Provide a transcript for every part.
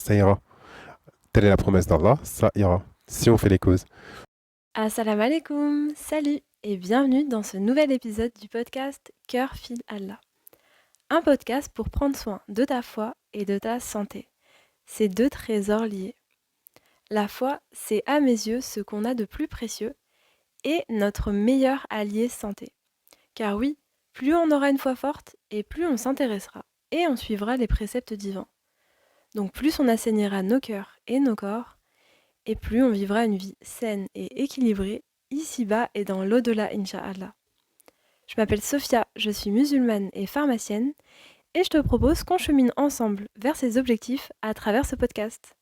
Ça ira. Telle est la promesse d'Allah, ça ira. Si on fait les causes. Assalamu alaikum, salut et bienvenue dans ce nouvel épisode du podcast Cœur fil Allah. Un podcast pour prendre soin de ta foi et de ta santé. Ces deux trésors liés. La foi, c'est à mes yeux ce qu'on a de plus précieux et notre meilleur allié santé. Car oui, plus on aura une foi forte et plus on s'intéressera et on suivra les préceptes divins. Donc plus on assaignira nos cœurs et nos corps, et plus on vivra une vie saine et équilibrée, ici-bas et dans l'au-delà, Inch'Allah. Je m'appelle Sophia, je suis musulmane et pharmacienne, et je te propose qu'on chemine ensemble vers ces objectifs à travers ce podcast.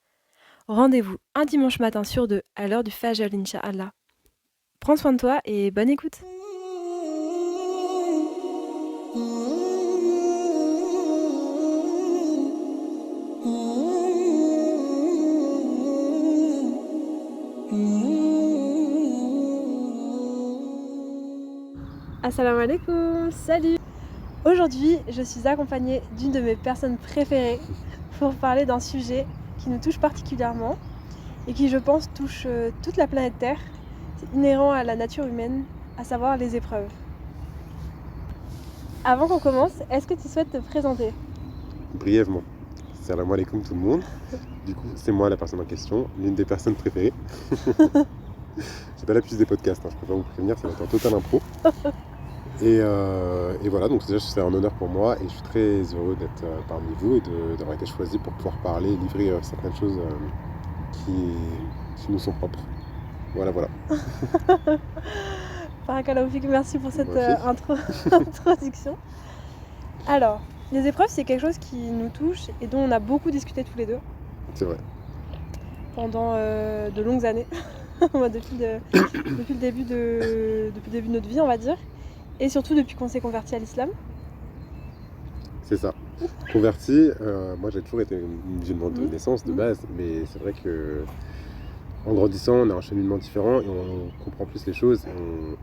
Rendez-vous un dimanche matin sur deux à l'heure du Fajr, Inch'Allah. Prends soin de toi et bonne écoute. Assalamu alaikum, salut. Aujourd'hui, je suis accompagnée d'une de mes personnes préférées pour parler d'un sujet qui nous touche particulièrement et qui, je pense, touche toute la planète Terre. C'est inhérent à la nature humaine, à savoir les épreuves. Avant qu'on commence, est-ce que tu souhaites te présenter ? Brièvement. Salam alaikum tout le monde. Du coup, c'est moi la personne en question, l'une des personnes préférées. J'ai pas la puce des podcasts, je préfère vous prévenir, ça va être en total impro. Et voilà, donc déjà c'est un honneur pour moi et je suis très heureux d'être parmi vous et d'avoir été choisi pour pouvoir parler et livrer certaines choses qui nous sont propres. Voilà. Barakallahu fik, merci pour cette introduction. Alors, les épreuves, c'est quelque chose qui nous touche et dont on a beaucoup discuté tous les deux. C'est vrai. Pendant de longues années, depuis le début de notre vie, on va dire. Et surtout depuis qu'on s'est converti à l'islam. C'est ça. Converti, moi j'ai toujours été musulman de naissance, de base, mais c'est vrai que en grandissant, on a un cheminement différent et on comprend plus les choses.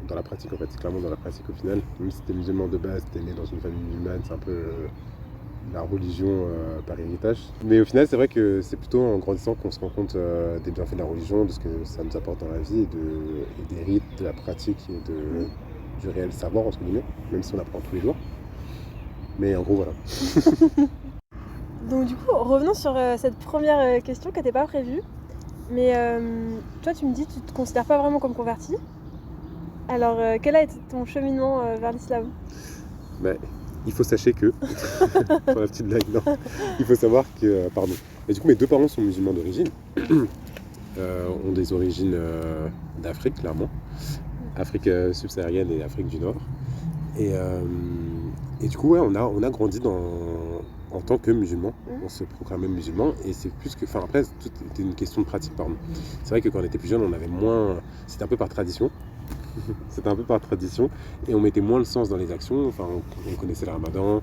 Dans la pratique, en fait, c'est clairement dans la pratique au final. Même si t'es musulman de base, t'es né dans une famille musulmane, c'est un peu la religion par héritage. Mais au final, c'est vrai que c'est plutôt en grandissant qu'on se rend compte des bienfaits de la religion, de ce que ça nous apporte dans la vie, et des rites, de la pratique et du réel savoir, entre guillemets, même si on apprend tous les jours. Mais en gros, voilà. Donc du coup, revenons sur cette première question qui n'était pas prévue. Mais toi, tu me dis que tu ne te considères pas vraiment comme converti. Alors, quel a été ton cheminement vers l'islam ? Il faut sachez que, pour la petite blague, non, il faut savoir que, pardon. Et du coup, mes deux parents sont musulmans d'origine, ont des origines d'Afrique, clairement, Afrique subsaharienne et Afrique du Nord. Et du coup, ouais, on a grandi en tant que musulmans, on se proclamait musulmans, et c'est plus que, après, tout était une question de pratique, pardon. C'est vrai que quand on était plus jeune, on avait moins, c'était un peu par tradition. Et on mettait moins le sens dans les actions. Enfin, on connaissait le ramadan,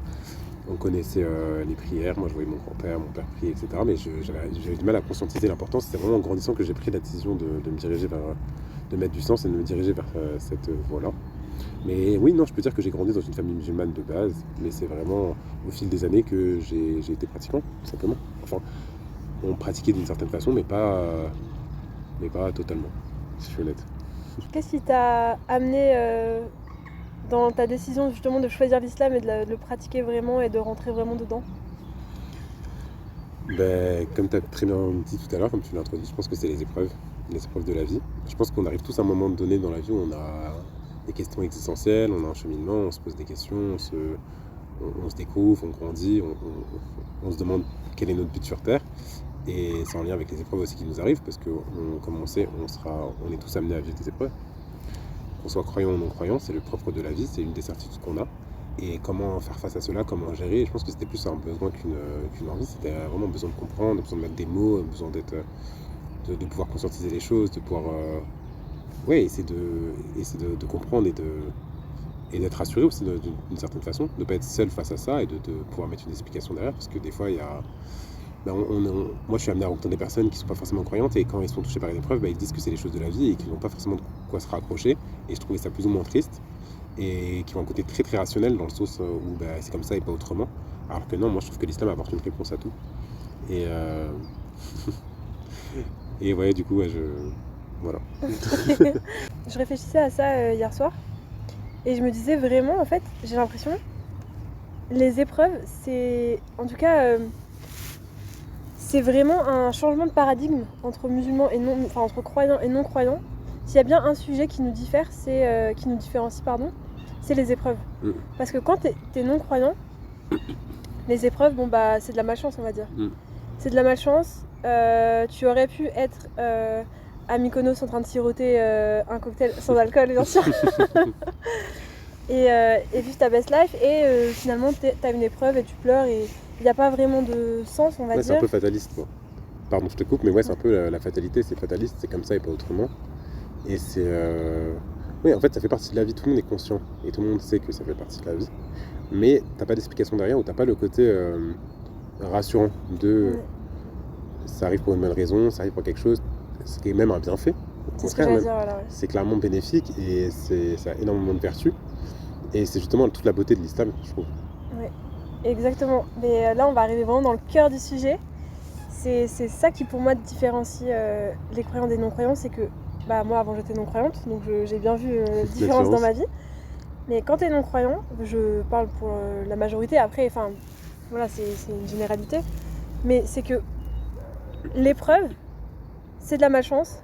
on connaissait les prières. Moi, je voyais mon grand-père, mon père prier, etc. Mais j'avais du mal à conscientiser l'importance. C'est vraiment en grandissant que j'ai pris la décision de me diriger de mettre du sens et de me diriger vers cette voie-là. Mais oui, non, je peux dire que j'ai grandi dans une famille musulmane de base, mais c'est vraiment au fil des années que j'ai été pratiquant, tout simplement. Enfin, on pratiquait d'une certaine façon, mais pas totalement, si je suis honnête. Qu'est-ce qui t'a amené dans ta décision justement de choisir l'islam et de le pratiquer vraiment et de rentrer vraiment dedans ? Comme tu as très bien dit tout à l'heure, comme tu l'as introduit, je pense que c'est les épreuves de la vie. Je pense qu'on arrive tous à un moment donné dans la vie où on a des questions existentielles, on a un cheminement, on se pose des questions, on se découvre, on grandit, on se demande quel est notre but sur Terre. Et c'est en lien avec les épreuves aussi qui nous arrivent, parce que comme on sait, on est tous amenés à vivre des épreuves. Qu'on soit croyant ou non croyant, c'est le propre de la vie, c'est une des certitudes qu'on a. Et comment faire face à cela, comment gérer, je pense que c'était plus un besoin qu'une envie, c'était vraiment besoin de comprendre, besoin de mettre des mots, besoin de pouvoir conscientiser les choses, de pouvoir essayer de comprendre et d'être rassuré aussi d'une certaine façon, de ne pas être seul face à ça et de pouvoir mettre une explication derrière, parce que des fois il y a... moi je suis amené à rencontrer des personnes qui ne sont pas forcément croyantes et quand ils sont touchés par une épreuve, ils disent que c'est les choses de la vie et qu'ils n'ont pas forcément de quoi se raccrocher, et je trouvais ça plus ou moins triste et qui ont un côté très très rationnel dans le sens où c'est comme ça et pas autrement, alors que non, moi je trouve que l'islam apporte une réponse à tout. Et Et ouais, du coup, ouais, voilà. Je réfléchissais à ça hier soir et je me disais vraiment, en fait, j'ai l'impression, les épreuves, c'est. En tout cas, c'est vraiment un changement de paradigme entre musulmans et non. Enfin, entre croyants et non-croyants. S'il y a bien un sujet qui nous diffère, qui nous différencie, c'est les épreuves. Mm. Parce que quand t'es non-croyant, les épreuves, bon bah, c'est de la malchance, on va dire. Mm. C'est de la malchance. Tu aurais pu être à Mykonos en train de siroter un cocktail sans alcool, bien sûr. et vivre ta best life. Et finalement, t'as une épreuve et tu pleures. Et il n'y a pas vraiment de sens, on va dire. C'est un peu fataliste, quoi. Pardon, je te coupe, mais ouais, c'est un peu la fatalité. C'est fataliste, c'est comme ça et pas autrement. Et c'est... Oui, en fait, ça fait partie de la vie. Tout le monde est conscient. Et tout le monde sait que ça fait partie de la vie. Mais t'as pas d'explication derrière ou t'as pas le côté rassurant de... Ça arrive pour une bonne raison, ça arrive pour quelque chose, ce qui est même un bienfait. C'est ce que j'allais dire, voilà, ouais. C'est clairement bénéfique et ça a énormément de vertus. Et c'est justement toute la beauté de l'islam, je trouve. Oui, exactement. Mais là, on va arriver vraiment dans le cœur du sujet. C'est ça qui, pour moi, différencie les croyants des non-croyants. C'est que, moi, avant, j'étais non-croyante, donc j'ai bien vu la différence dans ma vie. Mais quand t'es non-croyant, je parle pour la majorité, après, enfin, voilà, c'est une généralité. Mais c'est que l'épreuve, c'est de la malchance,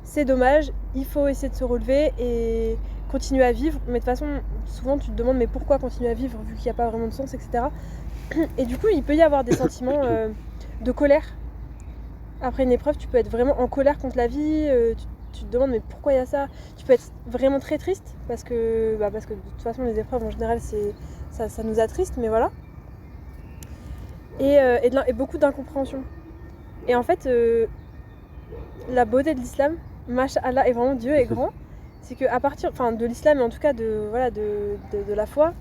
c'est dommage, il faut essayer de se relever et continuer à vivre. Mais de toute façon, souvent tu te demandes mais pourquoi continuer à vivre vu qu'il n'y a pas vraiment de sens, etc. Et du coup, il peut y avoir des sentiments de colère. Après une épreuve, tu peux être vraiment en colère contre la vie, tu te demandes mais pourquoi il y a ça. Tu peux être vraiment très triste parce que de toute façon les épreuves en général ça nous attriste, mais voilà. Et beaucoup d'incompréhension. Et en fait, la beauté de l'islam, Masha'Allah, et vraiment Dieu est grand, c'est qu'à partir, de l'islam, et en tout cas de la foi,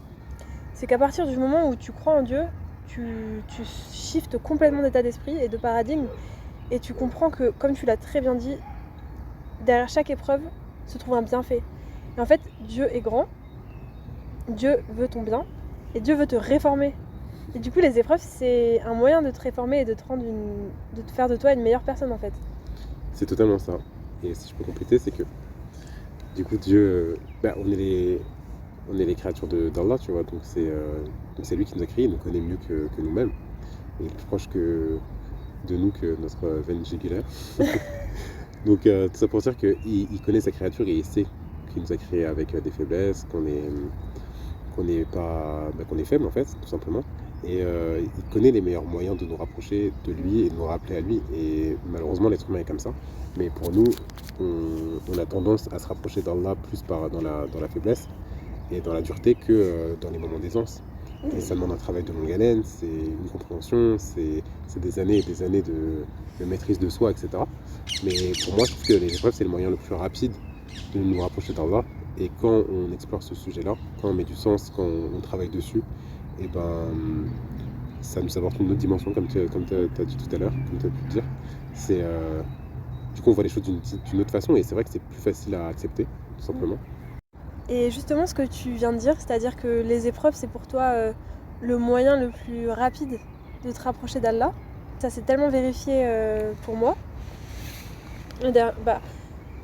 c'est qu'à partir du moment où tu crois en Dieu, tu shiftes complètement d'état d'esprit et de paradigme, et tu comprends que, comme tu l'as très bien dit, derrière chaque épreuve se trouve un bienfait. Et en fait, Dieu est grand, Dieu veut ton bien, et Dieu veut te réformer. Et du coup, les épreuves, c'est un moyen de te réformer et de te faire de toi une meilleure personne, en fait. C'est totalement ça. Et si je peux compléter, c'est que du coup, Dieu, on est les créatures d'Allah, tu vois. Donc c'est lui qui nous a créés, il nous connaît mieux que nous-mêmes. Il est plus proche de nous que notre veine jugulaire. Donc tout ça pour dire qu'il connaît sa créature et il sait qu'il nous a créés avec des faiblesses, qu'on est faible en fait, tout simplement. Et il connaît les meilleurs moyens de nous rapprocher de lui et de nous rappeler à lui. Et malheureusement, l'être humain est comme ça. Mais pour nous, on a tendance à se rapprocher d'Allah plus dans la faiblesse et dans la dureté que dans les moments d'aisance. Et ça demande un travail de longue haleine, c'est une compréhension, c'est des années et des années de maîtrise de soi, etc. Mais pour moi, je trouve que les épreuves, c'est le moyen le plus rapide de nous rapprocher d'Allah. Et quand on explore ce sujet-là, quand on met du sens, quand on travaille dessus, et ça nous apporte une autre dimension, comme tu as dit tout à l'heure, comme tu as pu le dire. Du coup, on voit les choses d'une autre façon, et c'est vrai que c'est plus facile à accepter, tout simplement. Et justement, ce que tu viens de dire, c'est-à-dire que les épreuves, c'est pour toi le moyen le plus rapide de te rapprocher d'Allah. Ça s'est tellement vérifié pour moi.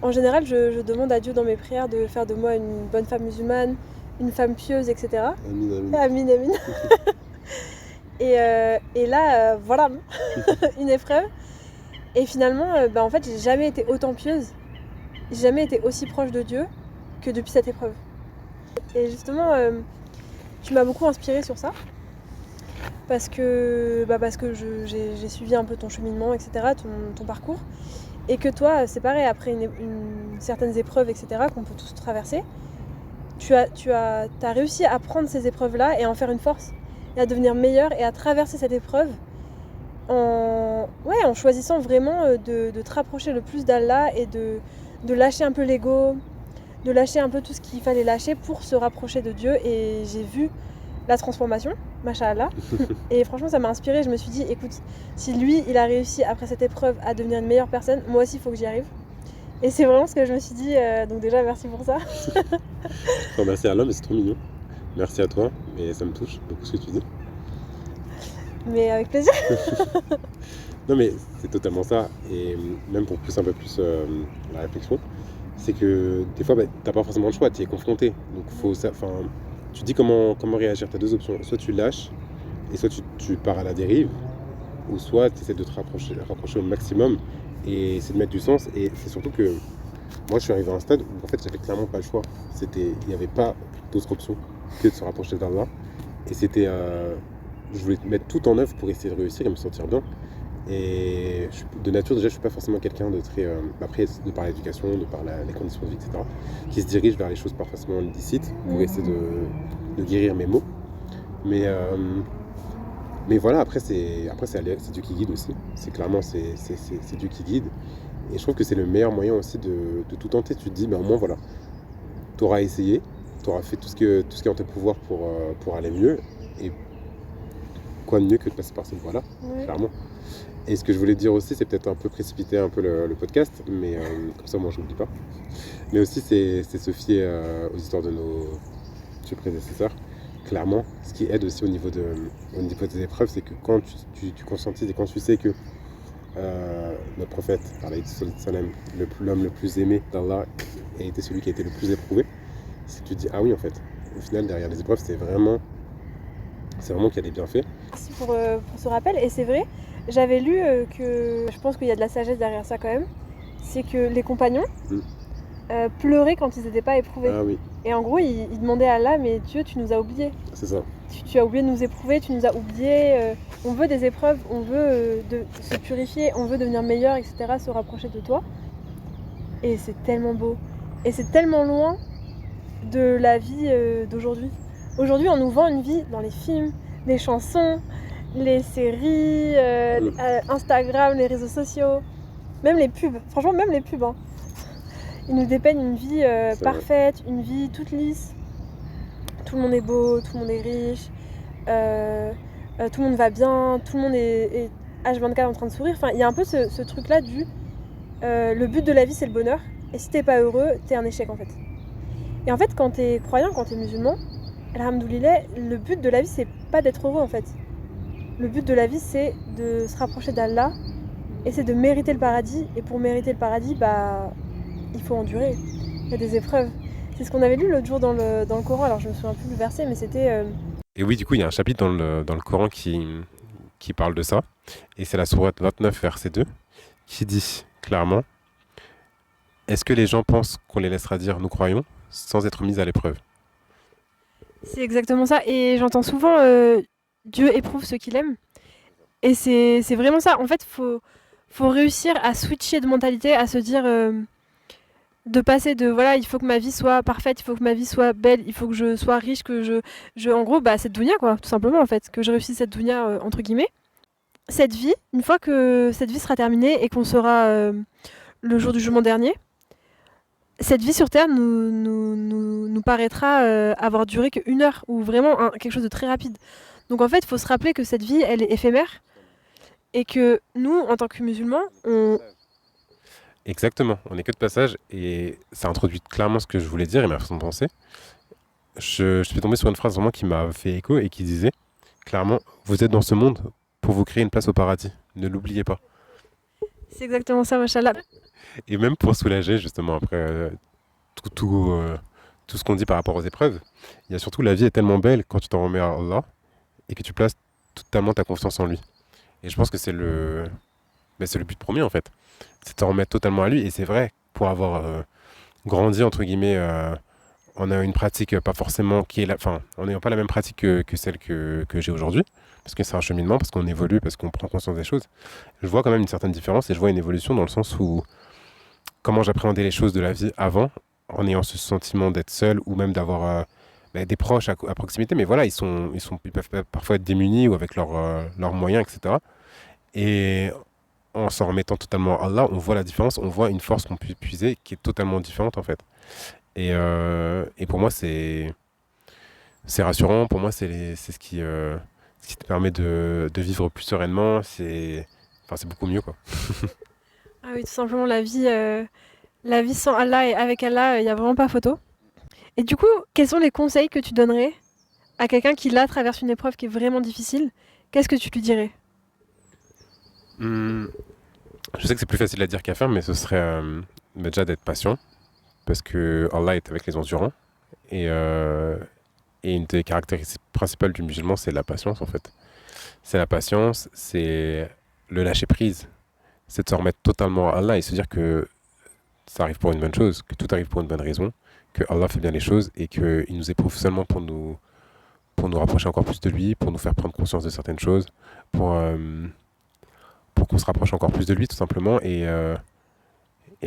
En général, je demande à Dieu dans mes prières de faire de moi une bonne femme musulmane, une femme pieuse, etc. Amin, amin. Et là, voilà, une épreuve. Et finalement, en fait, j'ai jamais été autant pieuse, j'ai jamais été aussi proche de Dieu que depuis cette épreuve. Et justement, tu m'as beaucoup inspirée sur ça. Parce que j'ai suivi un peu ton cheminement, etc., ton parcours. Et que toi, c'est pareil, après certaines épreuves, etc., qu'on peut tous traverser, tu as réussi à prendre ces épreuves-là et à en faire une force, et à devenir meilleure, et à traverser cette épreuve en choisissant vraiment de te rapprocher le plus d'Allah et de lâcher un peu l'ego, de lâcher un peu tout ce qu'il fallait lâcher pour se rapprocher de Dieu. Et j'ai vu la transformation, Masha'Allah. Et franchement, ça m'a inspirée. Je me suis dit, écoute, si lui, il a réussi après cette épreuve à devenir une meilleure personne, moi aussi, il faut que j'y arrive. Et c'est vraiment ce que je me suis dit. Donc déjà, merci pour ça. Merci à Allah, mais c'est trop mignon. Merci à toi, et ça me touche beaucoup ce que tu dis. Mais avec plaisir. Non, mais c'est totalement ça. Et même pour pousser un peu plus la réflexion, c'est que des fois, bah, t'as pas forcément le choix, tu es confronté. Donc, tu te dis comment réagir. Tu as deux options. Soit tu lâches, et soit tu pars à la dérive, ou soit tu essaies de te rapprocher au maximum et essayer de mettre du sens. Et c'est surtout que moi, je suis arrivé à un stade où en fait, j'avais clairement pas le choix. Il n'y avait pas d'autre option que de se rapprocher d'Allah. Et je voulais mettre tout en œuvre pour essayer de réussir et me sentir bien. Et de nature, déjà, je suis pas forcément quelqu'un de très. Après, de par l'éducation, de par les conditions de vie, etc., qui se dirige vers les choses pas forcément illicites pour essayer de guérir mes maux. Mais voilà, après, c'est Dieu qui guide aussi. C'est Dieu qui guide. Et je trouve que c'est le meilleur moyen aussi de tout tenter. Tu te dis, ben, au moins, voilà, tu auras essayé, tu auras fait tout ce qui est en ton pouvoir pour aller mieux. Et quoi de mieux que de passer par cette voie-là, clairement. Et ce que je voulais dire aussi, c'est peut-être un peu précipiter un peu le podcast, mais comme ça, moi, je n'oublie pas. Mais aussi, c'est se fier aux histoires de nos prédécesseurs. Clairement, ce qui aide aussi au niveau des épreuves, c'est que quand tu conscientises et quand tu sais que notre prophète, l'homme le plus aimé d'Allah, a été celui qui a été le plus éprouvé, c'est que tu te dis, ah oui, en fait, au final, derrière les épreuves, c'est vraiment qu'il y a des bienfaits. Merci pour ce rappel. Et c'est vrai, j'avais lu que je pense qu'il y a de la sagesse derrière ça quand même. C'est que les compagnons pleuraient quand ils n'étaient pas éprouvés. Ah oui, Et en gros, ils demandaient à Allah, mais Dieu, tu nous as oubliés. c'est ça. Tu as oublié de nous éprouver, tu nous as oubliés. On veut des épreuves, on veut se purifier, on veut devenir meilleur, etc., se rapprocher de toi. Et c'est tellement beau. Et c'est tellement loin de la vie d'aujourd'hui. Aujourd'hui, on nous vend une vie dans les films, les chansons, les séries, Instagram, les réseaux sociaux, même les pubs. Franchement, même les pubs. Hein. Ils nous dépeignent une vie parfaite, une vie toute lisse. Tout le monde est beau, tout le monde est riche, tout le monde va bien, tout le monde est H24 en train de sourire. Enfin, il y a un peu ce truc-là du le but de la vie, c'est le bonheur. Et si t'es pas heureux, t'es un échec en fait. Et en fait, quand t'es croyant, quand t'es musulman, alhamdoulilah, le but de la vie, c'est pas d'être heureux en fait. Le but de la vie, c'est de se rapprocher d'Allah et c'est de mériter le paradis. Et pour mériter le paradis, bah, il faut endurer. Il y a des épreuves. C'est ce qu'on avait lu l'autre jour dans le Coran. Alors je me souviens plus du verset, mais c'était... Et oui, du coup, il y a un chapitre dans le Coran qui parle de ça. Et c'est la sourate 29, verset 2, qui dit clairement: est-ce que les gens pensent qu'on les laissera dire nous croyons sans être mis à l'épreuve? C'est exactement ça. Et j'entends souvent Dieu éprouve ceux qu'il aime. Et c'est vraiment ça. En fait, faut réussir à switcher de mentalité, à se dire de passer de voilà, il faut que ma vie soit parfaite, il faut que ma vie soit belle, il faut que je sois riche, que je en gros, bah cette dounia quoi, tout simplement en fait, que je réussisse cette dounia entre guillemets. Cette vie, une fois que cette vie sera terminée et qu'on sera le jour du jugement dernier, cette vie sur Terre nous paraîtra avoir duré qu'une heure ou vraiment quelque chose de très rapide. Donc en fait, il faut se rappeler que cette vie, elle est éphémère et que nous, en tant que musulmans, on... Exactement, on n'est que de passage et ça introduit clairement ce que je voulais dire et ma façon de penser. Je suis tombé sur une phrase vraiment qui m'a fait écho et qui disait clairement: vous êtes dans ce monde pour vous créer une place au paradis, ne l'oubliez pas. C'est exactement ça, machallah. Et même pour soulager justement après tout ce qu'on dit par rapport aux épreuves, il y a surtout la vie est tellement belle quand tu t'en remets à Allah et que tu places totalement ta confiance en lui. Et je pense que c'est le but premier en fait. C'est de t'en remettre totalement à lui. Et c'est vrai, pour avoir grandi entre guillemets, on a une pratique pas forcément qui est la... Enfin, on n'a pas la même pratique que celle que j'ai aujourd'hui. Parce que c'est un cheminement, parce qu'on évolue, parce qu'on prend conscience des choses. Je vois quand même une certaine différence et je vois une évolution dans le sens où comment j'appréhendais les choses de la vie avant, en ayant ce sentiment d'être seul ou même d'avoir des proches à proximité, mais voilà, ils peuvent parfois être démunis ou avec leurs moyens, etc. Et en s'en remettant totalement à Allah, on voit la différence, on voit une force qu'on peut puiser qui est totalement différente en fait. Et pour moi, c'est rassurant, pour moi, c'est ce qui te permet de vivre plus sereinement, c'est beaucoup mieux quoi. Ah oui, tout simplement, la vie sans Allah et avec Allah, il n'y a vraiment pas photo. Et du coup, quels sont les conseils que tu donnerais à quelqu'un qui, là, traverse une épreuve qui est vraiment difficile? Qu'est-ce que tu lui dirais? Hmm, je sais que c'est plus facile à dire qu'à faire, mais ce serait déjà d'être patient, parce que Allah est avec les endurants. Et, euh, et une des caractéristiques principales du musulman, c'est la patience en fait. C'est la patience, c'est le lâcher prise, c'est de se remettre totalement à Allah et se dire que ça arrive pour une bonne chose, que tout arrive pour une bonne raison, que Allah fait bien les choses et qu'il nous éprouve seulement pour nous rapprocher encore plus de lui, pour nous faire prendre conscience de certaines choses, pour, euh, pour qu'on se rapproche encore plus de lui tout simplement et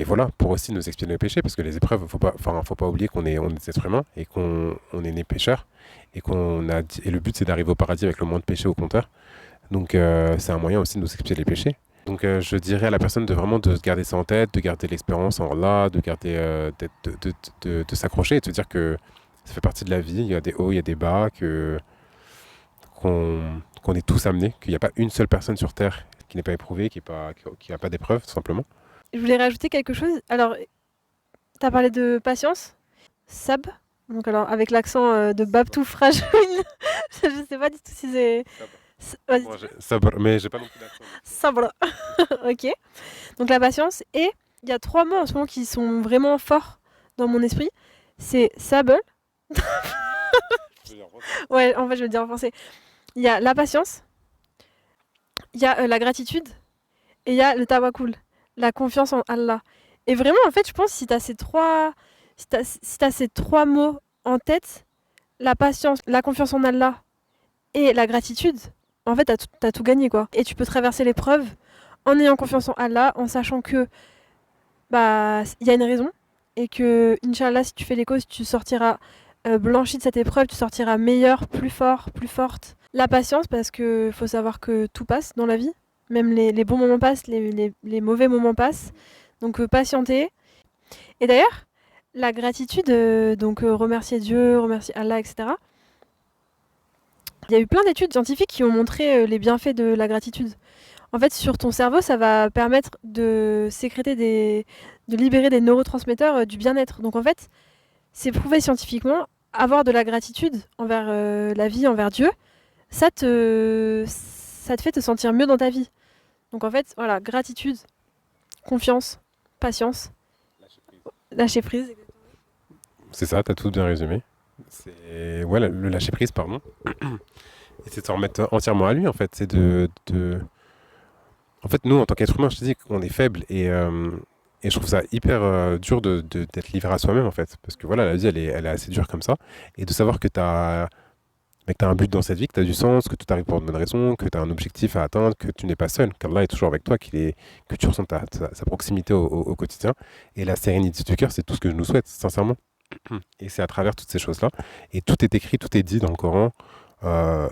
voilà, pour aussi nous expier nos péchés, parce que les épreuves, faut pas oublier on est des êtres humains et qu'on on est nés pécheurs et le but c'est d'arriver au paradis avec le moins de péchés au compteur. Donc c'est un moyen aussi de nous expier les péchés. Donc je dirais à la personne de vraiment de garder ça en tête, de garder l'espérance en Allah, de garder de s'accrocher et de se dire que ça fait partie de la vie. Il y a des hauts, il y a des bas, qu'on est tous amenés, qu'il n'y a pas une seule personne sur Terre qui n'est pas éprouvée, qui a pas d'épreuve, tout simplement. Je voulais rajouter quelque chose. Alors, tu as parlé de patience, sab. Donc alors avec l'accent de Babtou fragile, je sais pas du tout si c'est... Vas-y, Moi, sabr, mais j'ai pas non plus d'accent. sabre. Ok. Donc la patience. Et il y a 3 mots en ce moment qui sont vraiment forts dans mon esprit. C'est sable. Ouais, en fait, je vais le dire en français. Il y a la patience, il y a la gratitude et il y a le tawakkul, la confiance en Allah. Et vraiment, en fait, je pense que si tu as ces trois mots en tête, la patience, la confiance en Allah et la gratitude, en fait, t'as tout gagné, quoi. Et tu peux traverser l'épreuve en ayant confiance en Allah, en sachant que bah il y a une raison et que, Inch'Allah, si tu fais les causes, tu sortiras blanchi de cette épreuve, tu sortiras meilleur, plus fort, plus forte. La patience, parce que faut savoir que tout passe dans la vie. Même les bons moments passent, les mauvais moments passent. Donc patienter. Et d'ailleurs, la gratitude, donc remercier Dieu, remercier Allah, etc. Il y a eu plein d'études scientifiques qui ont montré les bienfaits de la gratitude. En fait, sur ton cerveau, ça va permettre de de libérer des neurotransmetteurs du bien-être. Donc en fait, c'est prouvé scientifiquement, avoir de la gratitude envers la vie, envers Dieu, ça te fait te sentir mieux dans ta vie. Donc en fait, voilà, gratitude, confiance, patience, lâcher prise. C'est ça, t'as tout bien résumé. C'est ouais, le lâcher prise, pardon. Et c'est de se remettre entièrement à lui, en fait. En fait, nous, en tant qu'être humain, je te dis qu'on est faible et je trouve ça hyper dur d'être livré à soi-même, en fait. Parce que voilà, la vie, elle est assez dure comme ça. Et de savoir que t'as un but dans cette vie, que t'as du sens, que tout arrive pour une bonne raison, que t'as un objectif à atteindre, que tu n'es pas seul, qu'Allah est toujours avec toi, que tu ressens sa proximité au quotidien. Et la sérénité du cœur, c'est tout ce que je nous souhaite, sincèrement. Et c'est à travers toutes ces choses-là. Et tout est écrit, tout est dit dans le Coran. Euh,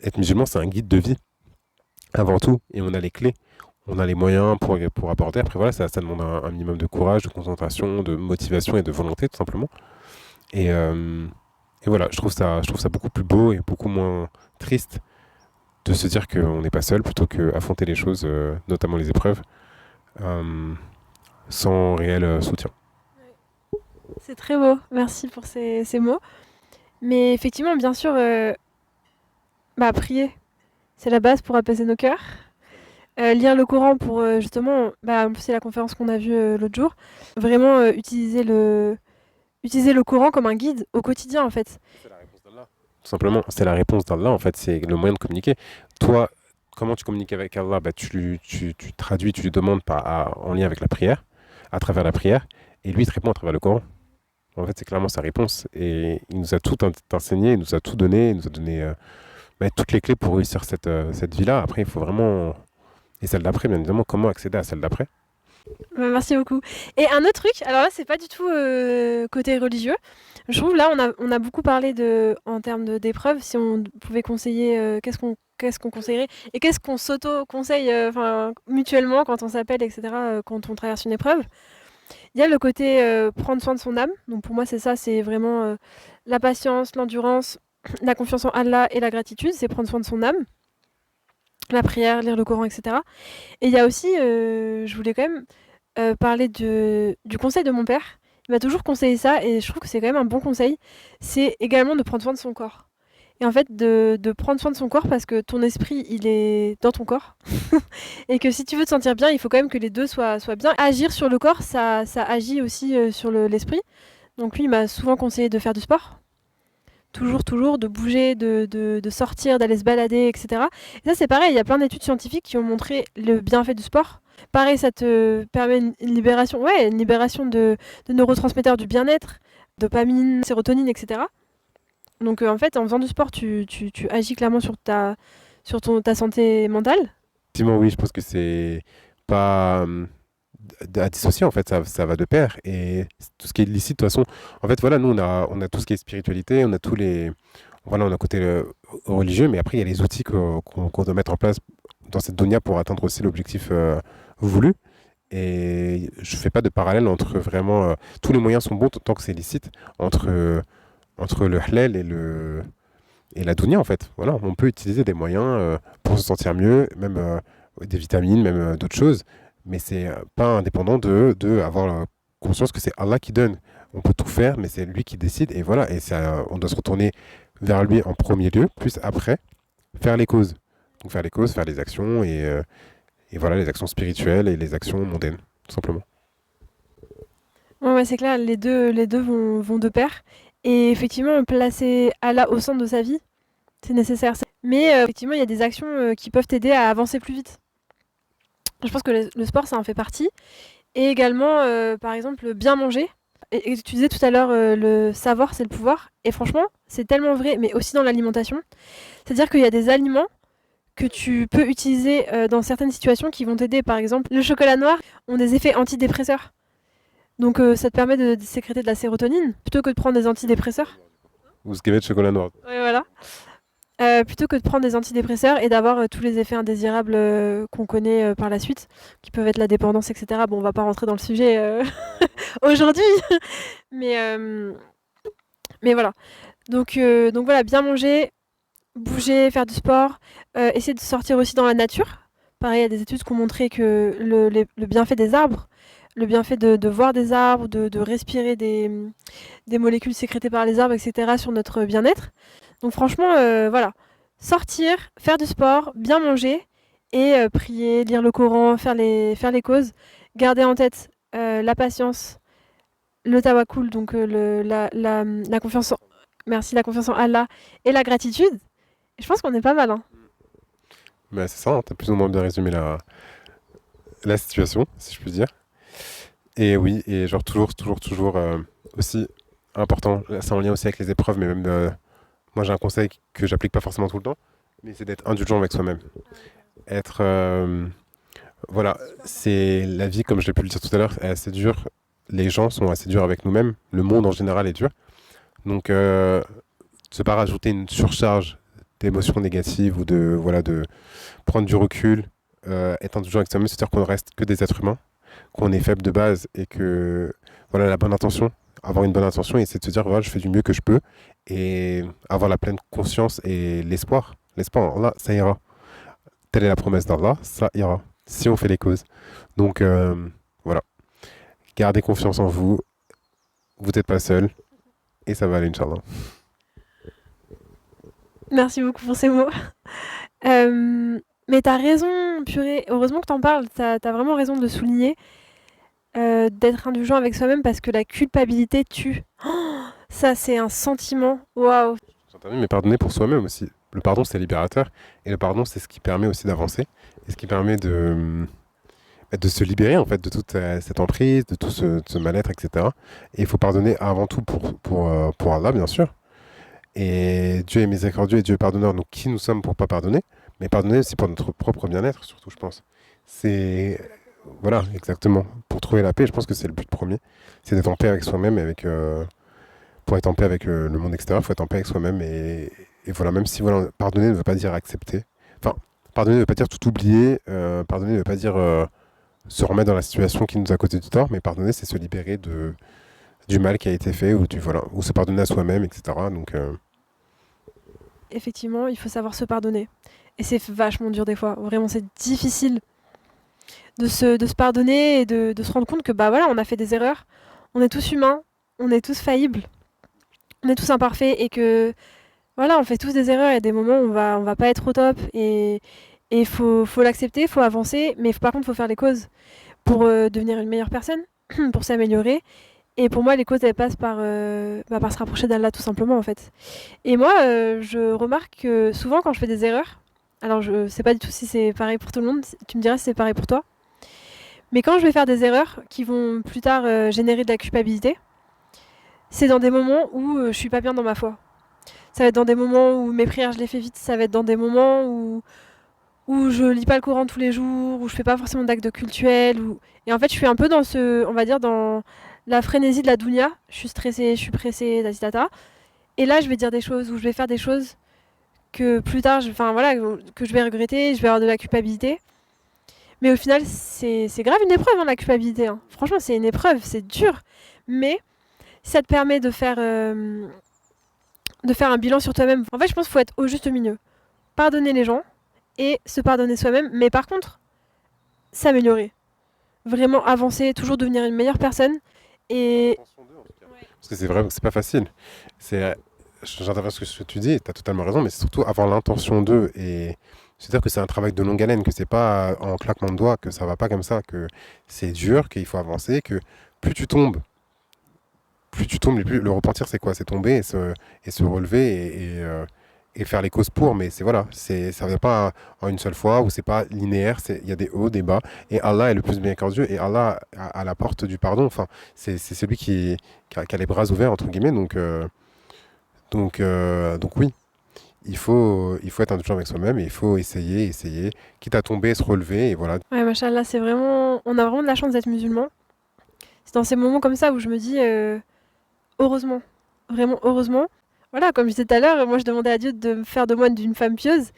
Être musulman, c'est un guide de vie, avant tout. Et on a les clés, on a les moyens pour aborder. Après, voilà, ça demande un minimum de courage, de concentration, de motivation et de volonté, tout simplement. Et, euh, et voilà, je trouve ça beaucoup plus beau et beaucoup moins triste de se dire qu'on n'est pas seul plutôt qu'affronter les choses, notamment les épreuves, euh, sans réel soutien. C'est très beau, merci pour ces mots. Mais effectivement, bien sûr, prier, c'est la base pour apaiser nos cœurs. Lire le Coran pour justement, en plus c'est la conférence qu'on a vue l'autre jour, vraiment utiliser le Coran comme un guide au quotidien en fait. C'est la réponse d'Allah. Tout simplement, c'est la réponse d'Allah, en fait, c'est le moyen de communiquer. Toi, comment tu communiques avec Allah? Tu traduis, tu lui demandes en lien avec la prière, à travers la prière, et lui il te répond à travers le Coran. En fait, c'est clairement sa réponse. Et il nous a tout enseigné, il nous a tout donné, il nous a donné toutes les clés pour réussir cette vie-là. Après, il faut vraiment. Et celle d'après, bien évidemment, comment accéder à celle d'après? Merci beaucoup. Et un autre truc, alors là c'est pas du tout côté religieux. Je trouve là on a beaucoup parlé en termes d'épreuves, si on pouvait conseiller, qu'est-ce qu'on conseillerait et qu'est-ce qu'on s'auto-conseille mutuellement quand on s'appelle, etc., quand on traverse une épreuve. Il y a le côté prendre soin de son âme. Donc pour moi c'est ça, c'est vraiment la patience, l'endurance, la confiance en Allah et la gratitude, c'est prendre soin de son âme. La prière, lire le Coran, etc. Et il y a aussi, je voulais quand même parler du conseil de mon père. Il m'a toujours conseillé ça et je trouve que c'est quand même un bon conseil. C'est également de prendre soin de son corps. et en fait de prendre soin de son corps parce que ton esprit, il est dans ton corps et que si tu veux te sentir bien, il faut quand même que les 2 soient bien. Agir sur le corps, ça agit aussi, sur l'esprit. Donc lui, il m'a souvent conseillé de faire du sport. Toujours, de bouger, de sortir, d'aller se balader, et cetera. Et ça, c'est pareil, il y a plein d'études scientifiques qui ont montré le bienfait du sport. Pareil, ça te permet une libération, ouais, une libération de neurotransmetteurs du bien-être, dopamine, sérotonine, et cetera. Donc en fait, en faisant du sport, tu agis clairement sur ta santé mentale. Effectivement, oui, je pense que c'est pas à dissocier, en fait, ça va de pair. Et tout ce qui est licite, de toute façon, en fait, voilà, nous, on a tout ce qui est spiritualité, on a tous les. Voilà, on a un côté religieux, mais après, il y a les outils qu'on doit mettre en place dans cette dunya pour atteindre aussi l'objectif voulu. Et je fais pas de parallèle entre vraiment. Tous les moyens sont bons tant que c'est licite, entre le halal et la dunya, en fait. Voilà, on peut utiliser des moyens pour se sentir mieux, même des vitamines, même d'autres choses, mais c'est pas indépendant de avoir la conscience que c'est Allah qui donne. On peut tout faire, mais c'est lui qui décide, et voilà, et ça, on doit se retourner vers lui en premier lieu, plus après, faire les causes. Donc faire les causes, faire les actions, et voilà, les actions spirituelles et les actions mondaines, tout simplement. Ouais, c'est clair, les deux vont de pair. Et effectivement, placer Allah au centre de sa vie, c'est nécessaire. Mais effectivement, il y a des actions qui peuvent t'aider à avancer plus vite. Je pense que le sport, ça en fait partie. Et également, par exemple, bien manger. Et tu disais tout à l'heure, le savoir, c'est le pouvoir. Et franchement, c'est tellement vrai, mais aussi dans l'alimentation. C'est-à-dire qu'il y a des aliments que tu peux utiliser dans certaines situations qui vont t'aider. Par exemple, le chocolat noir ont des effets antidépresseurs. Donc ça te permet de sécréter de la sérotonine plutôt que de prendre des antidépresseurs. Ou ce de chocolat noir. Ouais, voilà. Plutôt que de prendre des antidépresseurs et d'avoir tous les effets indésirables qu'on connaît par la suite, qui peuvent être la dépendance, etc. Bon, on va pas rentrer dans le sujet aujourd'hui, mais, euh, mais voilà. Donc voilà, bien manger, bouger, faire du sport, essayer de sortir aussi dans la nature. Pareil, il y a des études qui ont montré que le bienfait des arbres, le bienfait de voir des arbres, de respirer des molécules sécrétées par les arbres, etc., sur notre bien-être. Donc franchement, voilà. Sortir, faire du sport, bien manger et prier, lire le Coran, faire les causes. Garder en tête la patience, le tawakkul, donc la confiance en, merci, la confiance en Allah et la gratitude. Et je pense qu'on est pas mal, hein. Mais c'est ça, hein, t'as plus ou moins bien résumé la situation, si je puis dire. Et oui, et genre toujours aussi important, c'est en lien aussi avec les épreuves, mais même moi j'ai un conseil que j'applique pas forcément tout le temps, mais c'est d'être indulgent avec soi-même. Être, voilà, c'est la vie, comme je l'ai pu le dire tout à l'heure, est assez dure. Les gens sont assez durs avec nous-mêmes. Le monde en général est dur. Donc, se pas rajouter une surcharge d'émotions négatives ou de prendre du recul, être indulgent avec soi-même, c'est-à-dire qu'on reste que des êtres humains, qu'on est faible de base et que voilà la bonne intention, avoir une bonne intention et c'est de se dire voilà je fais du mieux que je peux et avoir la pleine conscience et l'espoir en Allah ça ira, telle est la promesse d'Allah, ça ira si on fait les causes. Donc voilà, gardez confiance en vous, vous n'êtes pas seul et ça va aller Inch'Allah. Merci beaucoup pour ces mots. Mais t'as raison, purée. Heureusement que t'en parles. T'as vraiment raison de le souligner. D'être indulgent avec soi-même parce que la culpabilité tue. Oh, ça, c'est un sentiment. Waouh. J'entends, mais pardonner pour soi-même aussi. Le pardon c'est libérateur et le pardon c'est ce qui permet aussi d'avancer et ce qui permet de se libérer en fait de toute cette emprise, de tout ce mal-être, etc. Et il faut pardonner avant tout pour Allah, bien sûr. Et Dieu est miséricordieux et Dieu est pardonneur. Donc qui nous sommes pour pas pardonner, mais pardonner aussi pour notre propre bien-être, surtout, je pense. C'est voilà, exactement. Pour trouver la paix, je pense que c'est le but premier. C'est d'être en paix avec soi-même et avec pour être en paix avec le monde extérieur, il faut être en paix avec soi-même et voilà, même si voilà, pardonner ne veut pas dire accepter. Enfin, pardonner ne veut pas dire tout oublier. Pardonner ne veut pas dire se remettre dans la situation qui nous a causé du tort, mais pardonner, c'est se libérer du mal qui a été fait ou se pardonner à soi-même, etc. Donc, Effectivement, il faut savoir se pardonner. Et c'est vachement dur des fois. Vraiment, c'est difficile de se pardonner et de se rendre compte que bah voilà, on a fait des erreurs. On est tous humains, on est tous faillibles, on est tous imparfaits et que Voilà, on fait tous des erreurs, il y a des moments où on va pas être au top et faut l'accepter, faut avancer, mais par contre, faut faire les causes pour devenir une meilleure personne, pour s'améliorer. Et pour moi, les causes, elles passent par se rapprocher d'Allah, tout simplement, en fait. Et moi, je remarque que souvent, quand je fais des erreurs, alors je sais pas du tout si c'est pareil pour tout le monde, tu me diras si c'est pareil pour toi, mais quand je vais faire des erreurs qui vont plus tard générer de la culpabilité, c'est dans des moments où je suis pas bien dans ma foi. Ça va être dans des moments où mes prières, je les fais vite, ça va être dans des moments où je lis pas le Coran tous les jours, où je fais pas forcément d'actes cultuels. Et en fait, je suis un peu dans on va dire, dans la frénésie de la dounia. Je suis stressée, je suis pressée, tatitata. Et là, je vais dire des choses, ou je vais faire des choses que plus tard, enfin voilà, que je vais regretter, je vais avoir de la culpabilité. Mais au final, c'est grave une épreuve, hein, la culpabilité. Hein. Franchement, c'est une épreuve, c'est dur. Mais ça te permet de faire un bilan sur toi-même. En fait, je pense qu'il faut être au juste milieu. Pardonner les gens et se pardonner soi-même. Mais par contre, s'améliorer. Vraiment avancer, toujours devenir une meilleure personne. Et Parce que c'est vrai, c'est pas facile. C'est, j'interviens sur ce que tu dis, tu as totalement raison, mais c'est surtout avoir l'intention d'eux. Et c'est-à-dire que c'est un travail de longue haleine, que c'est pas en claquement de doigts, que ça va pas comme ça, que c'est dur, qu'il faut avancer, que plus tu tombes, plus tu tombes, plus le repentir, c'est quoi? C'est tomber et se relever et faire les causes pour. Mais c'est voilà, ça vient pas en une seule fois ou c'est pas linéaire. Il y a des hauts, des bas. Et Allah est le plus miséricordieux et Allah a la porte du pardon. Enfin, c'est celui qui a les bras ouverts entre guillemets. Donc oui. Il faut être indulgent avec soi-même et il faut essayer, quitte à tomber, se relever et voilà. ouais, machallah, c'est vraiment. On a vraiment de la chance d'être musulman. C'est dans ces moments comme ça où je me dis heureusement. Vraiment heureusement. Voilà, comme je disais tout à l'heure, moi je demandais à Dieu de me faire de moi d'une femme pieuse.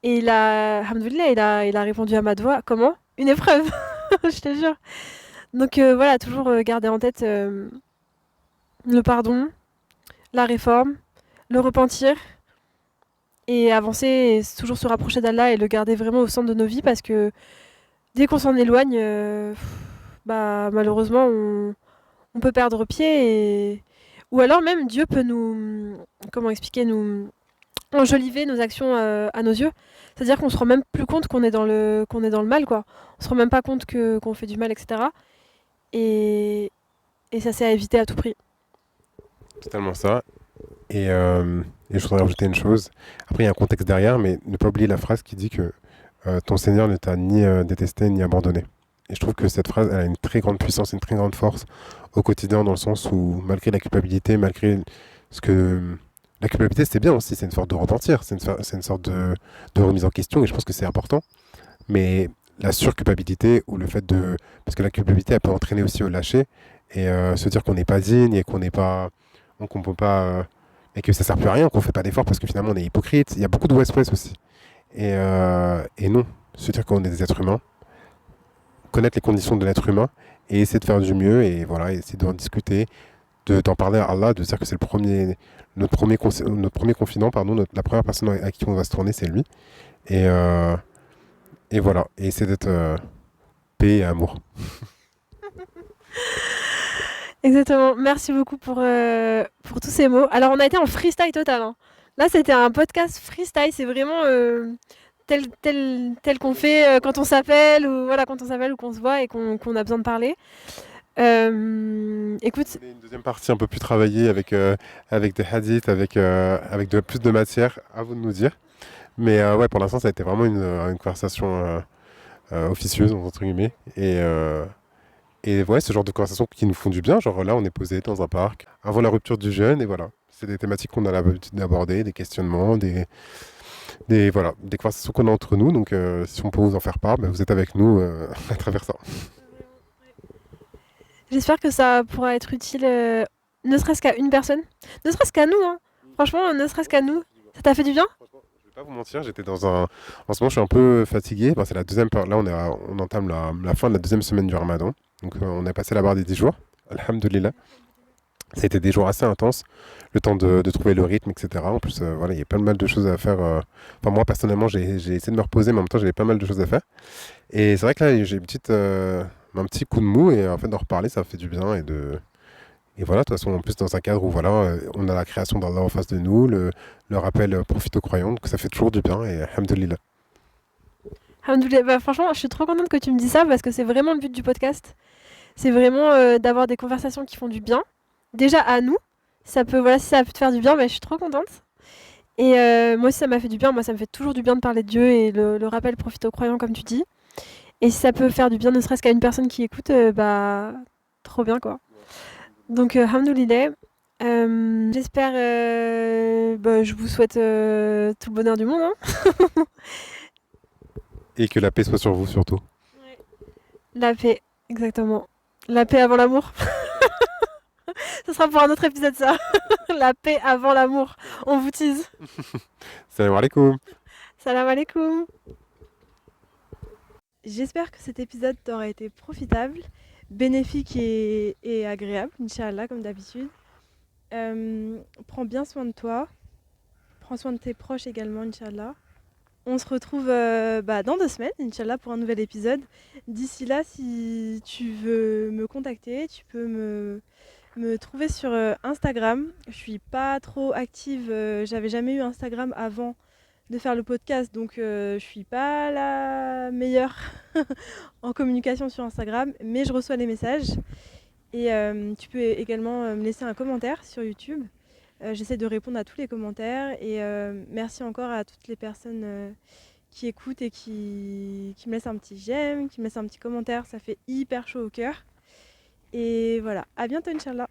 Et alhamdoulilah, il a répondu à ma doigt. Comment? Une épreuve, je te jure. Donc voilà, toujours garder en tête le pardon, la réforme, le repentir et avancer et toujours se rapprocher d'Allah et le garder vraiment au centre de nos vies parce que dès qu'on s'en éloigne, bah malheureusement on peut perdre pied ou alors même Dieu peut nous comment expliquer nous enjoliver nos actions à nos yeux. C'est-à-dire qu'on se rend même plus compte qu'on est dans le mal quoi. On se rend même pas compte qu'on fait du mal etc. Et, et ça c'est à éviter à tout prix. C'est tellement ça. Et je voudrais rajouter une chose. Après, il y a un contexte derrière, mais ne pas oublier la phrase qui dit que ton Seigneur ne t'a ni détesté ni abandonné. Et je trouve que cette phrase, elle a une très grande puissance, une très grande force au quotidien, dans le sens où, malgré la culpabilité, malgré ce que. La culpabilité, c'est bien aussi, c'est une sorte de repentir, c'est une sorte de remise en question, et je pense que c'est important. Mais la surculpabilité, ou le fait de. Parce que la culpabilité, elle peut entraîner aussi au lâcher, et se dire qu'on n'est pas digne, et qu'on n'est pas. Qu'on peut pas. Et que ça sert plus à rien, qu'on fait pas d'efforts, parce que finalement, on est hypocrite. Il y a beaucoup de West-West aussi. Et non, se dire qu'on est des êtres humains, connaître les conditions de l'être humain et essayer de faire du mieux et voilà, essayer d'en discuter, d'en parler à Allah, de dire que c'est notre premier confident, pardon, la première personne à qui on va se tourner, c'est lui. Et, euh, et voilà, et essayer d'être paix et amour. Exactement. Merci beaucoup pour tous ces mots. Alors, on a été en freestyle total. Hein. Là, c'était un podcast freestyle. C'est vraiment tel qu'on fait quand on s'appelle ou voilà quand on s'appelle ou qu'on se voit et qu'on a besoin de parler. Écoute, Une deuxième partie un peu plus travaillée avec des hadiths, avec plus de matière, à vous de nous dire. Mais ouais, pour l'instant, ça a été vraiment une conversation officieuse, entre guillemets. Et ouais, ce genre de conversations qui nous font du bien. Genre là, on est posé dans un parc, avant la rupture du jeûne, et voilà. C'est des thématiques qu'on a l'habitude d'aborder, des questionnements, voilà, des conversations qu'on a entre nous. Donc si on peut vous en faire part, ben, vous êtes avec nous à travers ça. j'espère que ça pourra être utile, ne serait-ce qu'à une personne, ne serait-ce qu'à nous. Hein. Franchement, ne serait-ce qu'à nous. Ça t'a fait du bien? Je vais pas vous mentir, j'étais dans un. En ce moment, je suis un peu fatigué. Ben, c'est la deuxième. Là, on entame la fin de la deuxième semaine du Ramadan. Donc, on a passé la barre des 10 jours. Alhamdulillah. Ça a été des jours assez intenses, le temps de trouver le rythme, etc. En plus, voilà, il y a pas mal de choses à faire. Enfin, moi, personnellement, j'ai essayé de me reposer, mais en même temps, j'avais pas mal de choses à faire. Et c'est vrai que là, j'ai un petit coup de mou, et en fait, d'en reparler, ça fait du bien, Et voilà, de toute façon, en plus, dans un cadre où voilà, on a la création d'Allah en face de nous, le rappel profite aux croyants, donc ça fait toujours du bien, et alhamdoulilah. Alhamdoulilah. Bah, franchement, je suis trop contente que tu me dis ça parce que c'est vraiment le but du podcast. C'est vraiment d'avoir des conversations qui font du bien. Déjà à nous, ça peut, voilà, si ça peut te faire du bien, bah, je suis trop contente. Et moi aussi, ça m'a fait du bien. Moi, ça me fait toujours du bien de parler de Dieu et le rappel profite aux croyants, comme tu dis. Et si ça peut faire du bien, ne serait-ce qu'à une personne qui écoute, bah, trop bien, quoi. Donc, alhamdoulilah. J'espère, bah, je vous souhaite tout le bonheur du monde, hein. Et que la paix soit sur vous surtout. Ouais. La paix, exactement. La paix avant l'amour. Ce sera pour un autre épisode, ça. La paix avant l'amour. On vous tease. Salam alaikum. Salam alaikum. J'espère que cet épisode t'aura été profitable, bénéfique et agréable, Inch'Allah, comme d'habitude. Prends bien soin de toi. Prends soin de tes proches également, Inch'Allah. On se retrouve dans 2 semaines, Inch'Allah, pour un nouvel épisode. D'ici là, si tu veux me contacter, tu peux me trouver sur Instagram. Je suis pas trop active, j'avais jamais eu Instagram avant de faire le podcast, donc je suis pas la meilleure en communication sur Instagram, mais je reçois les messages. Et tu peux également me laisser un commentaire sur YouTube. J'essaie de répondre à tous les commentaires et merci encore à toutes les personnes qui écoutent et qui me laissent un petit j'aime, qui me laissent un petit commentaire, ça fait hyper chaud au cœur. Et voilà, à bientôt Inch'Allah.